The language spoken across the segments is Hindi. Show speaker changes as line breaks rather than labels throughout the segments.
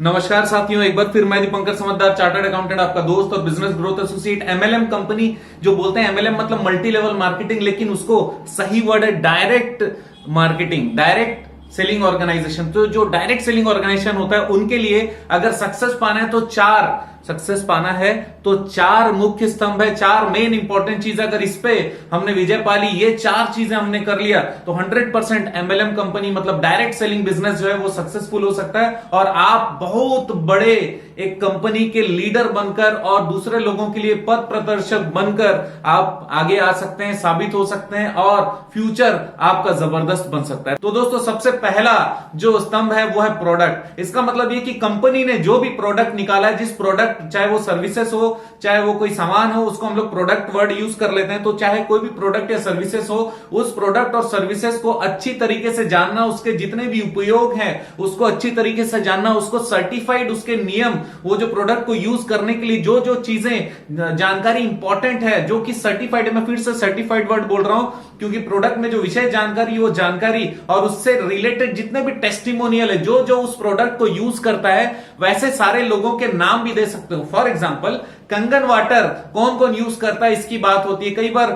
नमस्कार साथियों, एक बार फिर मैं दीपंकर समझदार चार्टर्ड अकाउंटेंट, आपका दोस्त और business growth associate. MLM company जो बोलते हैं, एमएलएम मतलब मल्टी लेवल मार्केटिंग, लेकिन उसको सही वर्ड है direct marketing, direct selling organisation. तो जो डायरेक्ट सेलिंग ऑर्गेनाइजेशन होता है उनके लिए अगर सक्सेस पाना है तो चार मुख्य स्तंभ है, चार मेन इंपॉर्टेंट चीज। अगर इस पे हमने विजय पा ली, ये चार चीजें हमने कर लिया, तो 100% एमएलएम कंपनी मतलब डायरेक्ट सेलिंग बिजनेस जो है वो सक्सेसफुल हो सकता है और आप बहुत बड़े एक कंपनी के लीडर बनकर और दूसरे लोगों के लिए पथ प्रदर्शक बनकर आप आगे आ सकते हैं, साबित हो सकते हैं और फ्यूचर आपका जबरदस्त बन सकता है। तो दोस्तों, सबसे पहला जो स्तंभ है वो है प्रोडक्ट। इसका मतलब ये कि कंपनी ने जो भी प्रोडक्ट निकाला है, जिस प्रोडक्ट, चाहे वो सर्विसेज हो चाहे वो कोई सामान हो, उसको हम लोग प्रोडक्ट वर्ड यूज कर लेते हैं। तो चाहे कोई भी प्रोडक्ट या सर्विसेज हो, उस प्रोडक्ट और सर्विसेज को अच्छी तरीके से जानना, उसके जितने भी उपयोग हैं उसको अच्छी तरीके से जानना, उसको सर्टिफाइड, उसके नियम, वो जो प्रोडक्ट को यूज करने के लिए जो जो चीजें जानकारी इंपॉर्टेंट है, जो कि सर्टिफाइड है। मैं फिर से सर्टिफाइड वर्ड बोल रहा हूं क्योंकि प्रोडक्ट में जो विषय जानकारी, वो जानकारी और उससे रिलेटेड जितने भी टेस्टिमोनियल है, जो जो उस प्रोडक्ट को यूज करता है, वैसे सारे लोगों के नाम भी दे सकते हो। फॉर एग्जाम्पल, कंगन वाटर कौन कौन यूज करता है इसकी बात होती है। कई बार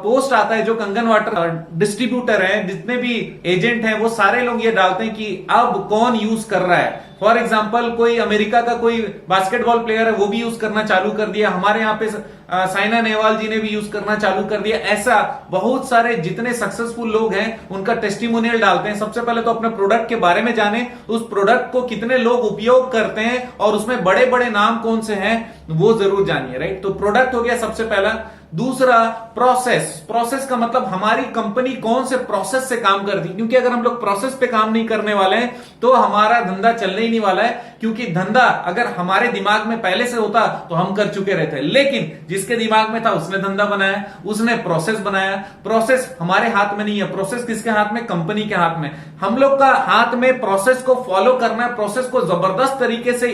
पोस्ट आता है, जो कंगन वाटर डिस्ट्रीब्यूटर है, जितने भी एजेंट हैं, वो सारे लोग ये डालते हैं कि अब कौन यूज कर रहा है। फॉर एग्जाम्पल, कोई अमेरिका का कोई बास्केटबॉल प्लेयर है, वो भी यूज करना चालू कर दिया। हमारे यहाँ पे साइना नेहवाल जी ने भी यूज करना चालू कर दिया। ऐसा बहुत सारे जितने सक्सेसफुल लोग हैं उनका टेस्टिमोनियल डालते हैं। सबसे पहले तो अपने प्रोडक्ट के बारे में जाने, उस प्रोडक्ट को कितने लोग उपयोग करते हैं और उसमें बड़े बड़े नाम कौन से हैं वो जरूर जानिए, राइट। तो प्रोडक्ट हो गया सबसे पहला। दूसरा, प्रोसेस का मतलब हमारी कंपनी कौन से प्रोसेस से काम करती है, क्योंकि अगर हम लोग प्रोसेस पे काम नहीं करने वाले हैं तो हमारा धंधा चलने ही नहीं वाला है। क्योंकि धंधा अगर हमारे दिमाग में पहले से होता तो हम कर चुके रहते, लेकिन जिसके दिमाग में था उसने धंधा बनाया, उसने प्रोसेस बनाया। प्रोसेस हमारे हाथ में नहीं है, प्रोसेस किसके हाथ में? कंपनी के हाथ में। हम लोग का हाथ में प्रोसेस को फॉलो करना है, प्रोसेस को जबरदस्त तरीके से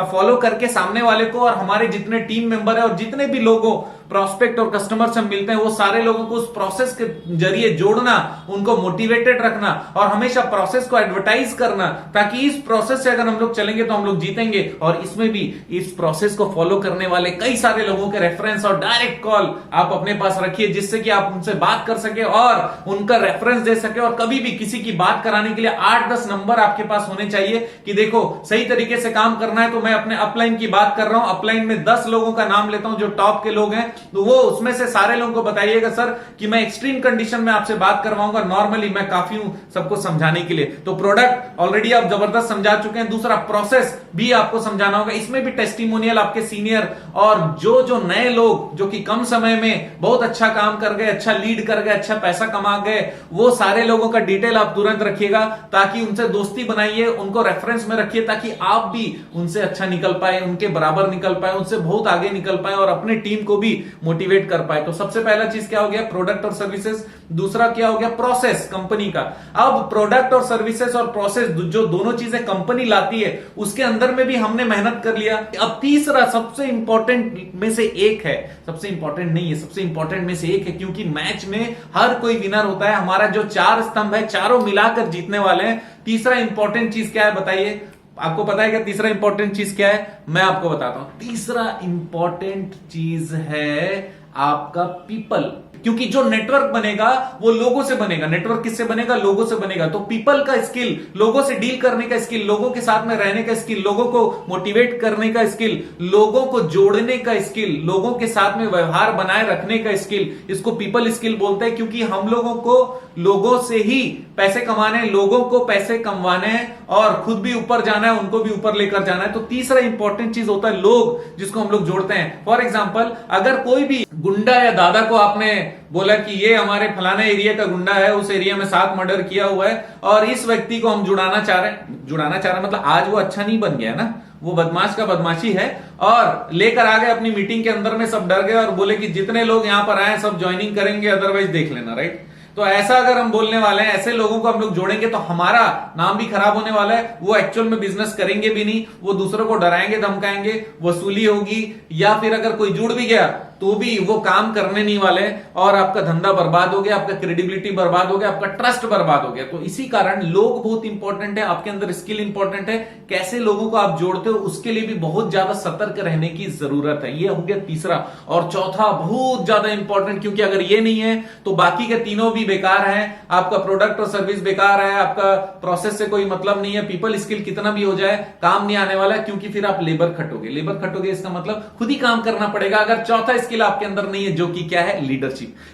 फॉलो करके सामने वाले को और हमारे जितने टीम मेंबर है और जितने भी लोगों, प्रोस्पेक्ट और कस्टमर से मिलते हैं, वो सारे लोगों को उस प्रोसेस के जरिए जोड़ना, उनको मोटिवेटेड रखना और हमेशा प्रोसेस को एडवर्टाइज करना, ताकि इस प्रोसेस से अगर हम लोग चलेंगे तो हम लोग जीतेंगे। और इसमें भी इस प्रोसेस को फॉलो करने वाले कई सारे लोगों के रेफरेंस और डायरेक्ट कॉल आप अपने पास रखिए, जिससे कि आप उनसे बात कर सके और उनका रेफरेंस दे सके। और कभी भी किसी की बात कराने के लिए 8-10 नंबर आपके पास होने चाहिए कि देखो, सही तरीके से काम करना है तो मैं अपने अपलाइन की बात कर रहा हूं, अपलाइन में 10 लोगों का नाम लेता हूं जो टॉप के लोग हैं, तो वो उसमें से सारे लोगों को बताइएगा सर कि मैं एक्सट्रीम कंडीशन में आपसे बात करवाऊंगा, नॉर्मली मैं काफी हूं सबको समझाने के लिए। तो प्रोडक्ट ऑलरेडी आप जबरदस्त समझा चुके हैं। दूसरा, प्रोसेस भी आपको समझाना होगा। इसमें भी टेस्टिमोनियल आपके सीनियर और जो जो नए लोग जो कि कम समय में बहुत अच्छा काम कर गए, अच्छा लीड कर गए, अच्छा पैसा कमा गए, वो सारे लोगों का डिटेल आप तुरंत रखिएगा, ताकि उनसे दोस्ती बनाइए, उनको रेफरेंस में रखिए, ताकि आप भी उनसे अच्छा निकल पाए, उनके बराबर निकल पाए, उनसे बहुत आगे निकल पाए और अपने टीम को भी मोटिवेट कर पाए। तो सबसे पहला चीज क्या हो गया? प्रोडक्ट और सर्विसेज। दूसरा क्या हो गया? प्रोसेस, कंपनी का। अब प्रोडक्ट और सर्विसेज और प्रोसेस जो दोनों चीजें कंपनी लाती है, उसके अंदर में भी हमने मेहनत कर लिया। अब तीसरा सबसे इंपॉर्टेंट में से एक है, सबसे इंपॉर्टेंट नहीं है, सबसे इंपॉर्टेंट में से एक है, क्योंकि मैच में हर कोई विनर होता है। हमारा जो चार स्तंभ है, चारों मिलाकर जीतने वाले हैं। तीसरा इंपॉर्टेंट चीज क्या है बताइए? आपको पता है क्या तीसरा इंपॉर्टेंट चीज क्या है? मैं आपको बताता हूं। तीसरा इंपॉर्टेंट चीज है आपका पीपल, क्योंकि जो नेटवर्क बनेगा वो लोगों से बनेगा। नेटवर्क किससे बनेगा? लोगों से बनेगा। तो पीपल का स्किल, लोगों से डील करने का स्किल, लोगों के साथ में रहने का स्किल, लोगों को मोटिवेट करने का स्किल, लोगों को जोड़ने का स्किल, लोगों के साथ में व्यवहार बनाए रखने का स्किल, इसको पीपल स्किल बोलते हैं। क्योंकि हम लोगों को लोगों से ही पैसे कमाने हैं, लोगों को पैसे कमवाने हैं और खुद भी ऊपर जाना है, उनको भी ऊपर लेकर जाना है। तो तीसरा इंपॉर्टेंट चीज होता है लोग, जिसको हम लोग जोड़ते हैं। फॉर एग्जाम्पल, अगर कोई भी गुंडा या दादा को आपने बोला कि ये हमारे फलाने एरिया का गुंडा है, उस एरिया में 7 मर्डर किया हुआ है और इस व्यक्ति को हम जुड़ाना चाह रहे हैं, मतलब आज वो अच्छा नहीं बन गया ना, वो बदमाश का बदमाशी है, और लेकर आ गए अपनी मीटिंग के अंदर में, सब डर गए और बोले कि जितने लोग यहां पर आए सब ज्वाइनिंग करेंगे, अदरवाइज देख लेना, राइट। तो ऐसा अगर हम बोलने वाले हैं, ऐसे लोगों को हम लोग जोड़ेंगे तो हमारा नाम भी खराब होने वाला है। वो एक्चुअल में बिजनेस करेंगे भी नहीं, वो दूसरों को डराएंगे, धमकाएंगे, वसूली होगी, या फिर अगर कोई जुड़ भी गया तो भी वो काम करने नहीं वाले और आपका धंधा बर्बाद हो गया, आपका क्रेडिबिलिटी बर्बाद हो गया, आपका ट्रस्ट बर्बाद हो गया। तो इसी कारण लोग बहुत इंपॉर्टेंट है, आपके अंदर स्किल इंपॉर्टेंट है, कैसे लोगों को आप जोड़ते हो उसके लिए भी बहुत ज्यादा सतर्क रहने की जरूरत है। ये हो गया तीसरा। और चौथा बहुत ज्यादा इंपॉर्टेंट, क्योंकि अगर ये नहीं है तो बाकी के तीनों भी बेकार हैं, आपका प्रोडक्ट और सर्विस बेकार है, आपका प्रोसेस से कोई मतलब नहीं है, पीपल स्किल कितना भी हो जाए काम नहीं आने वाला, क्योंकि फिर आप लेबर खटोगे इसका मतलब खुद ही काम करना पड़ेगा। अगर चौथा स्किल आपके अंदर नहीं है, जो कि क्या है,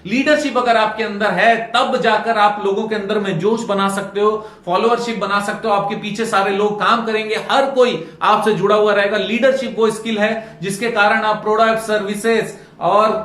लीडरशिप अगर आपके अंदर है तब जाकर आप लोगों के अंदर में जोश बना सकते हो, फॉलोअरशिप बना सकते हो, आपके पीछे सारे लोग काम करेंगे, हर कोई आपसे जुड़ा हुआ रहेगा। लीडरशिप वो स्किल है जिसके कारण आप प्रोडक्ट, सर्विसेज और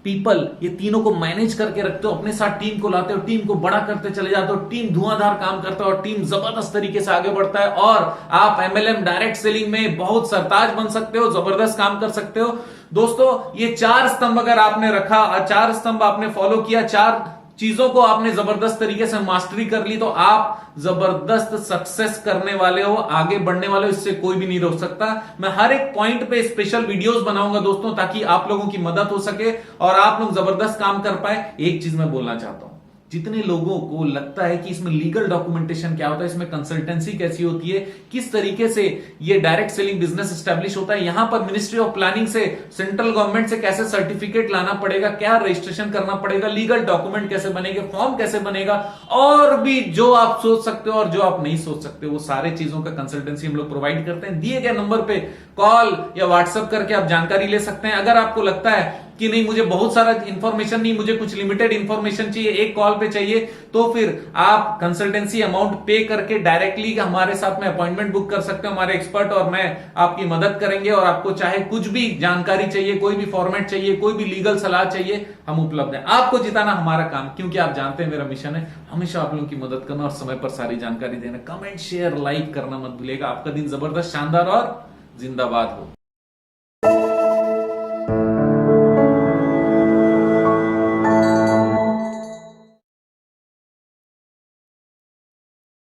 पीपल, ये तीनों को मैनेज करके रखते हो, अपने साथ टीम को लाते हो, टीम को बड़ा करते चले जाते हो, टीम धुआंधार काम करता है और टीम जबरदस्त तरीके से आगे बढ़ता है और आप एमएलएम डायरेक्ट सेलिंग में बहुत सरताज बन सकते हो, जबरदस्त काम कर सकते हो। दोस्तों ये 4 स्तंभ अगर आपने रखा, 4 स्तंभ आपने फॉलो किया, 4 चीजों को आपने जबरदस्त तरीके से मास्टरी कर ली, तो आप जबरदस्त सक्सेस करने वाले हो, आगे बढ़ने वाले हो, इससे कोई भी नहीं रोक सकता। मैं हर एक पॉइंट पे स्पेशल वीडियोस बनाऊंगा दोस्तों, ताकि आप लोगों की मदद हो सके और आप लोग जबरदस्त काम कर पाए। एक चीज मैं बोलना चाहता हूं, जितने लोगों को लगता है कि इसमें लीगल डॉक्यूमेंटेशन क्या होता है, इसमें कंसल्टेंसी कैसी होती है, किस तरीके से ये डायरेक्ट सेलिंग बिजनेस एस्टेब्लिश होता है, यहां पर मिनिस्ट्री ऑफ प्लानिंग से, सेंट्रल गवर्नमेंट से कैसे सर्टिफिकेट लाना पड़ेगा, क्या रजिस्ट्रेशन करना पड़ेगा, लीगल डॉक्यूमेंट कैसे बनेंगे, फॉर्म कैसे बनेगा, और भी जो आप सोच सकते हो और जो आप नहीं सोच सकते, वो सारे चीजों का कंसल्टेंसी हम लोग प्रोवाइड करते हैं। दिए गए नंबर पे कॉल या व्हाट्सएप करके आप जानकारी ले सकते हैं। अगर आपको लगता है कि नहीं मुझे बहुत सारा इंफॉर्मेशन नहीं, मुझे कुछ लिमिटेड इंफॉर्मेशन चाहिए, एक कॉल पे चाहिए, तो फिर आप कंसल्टेंसी अमाउंट पे करके डायरेक्टली हमारे साथ में अपॉइंटमेंट बुक कर सकते हो। हमारे एक्सपर्ट और मैं आपकी मदद करेंगे और आपको चाहे कुछ भी जानकारी चाहिए, कोई भी फॉर्मेट चाहिए, कोई भी लीगल सलाह चाहिए, हम उपलब्ध हैं। आपको जिताना हमारा काम, क्योंकि आप जानते हैं मेरा मिशन है हमेशा आप लोगों की मदद करना और समय पर सारी जानकारी देना। कमेंट, शेयर, लाइक करना मत भूलिएगा। आपका दिन जबरदस्त, शानदार और जिंदाबाद हो।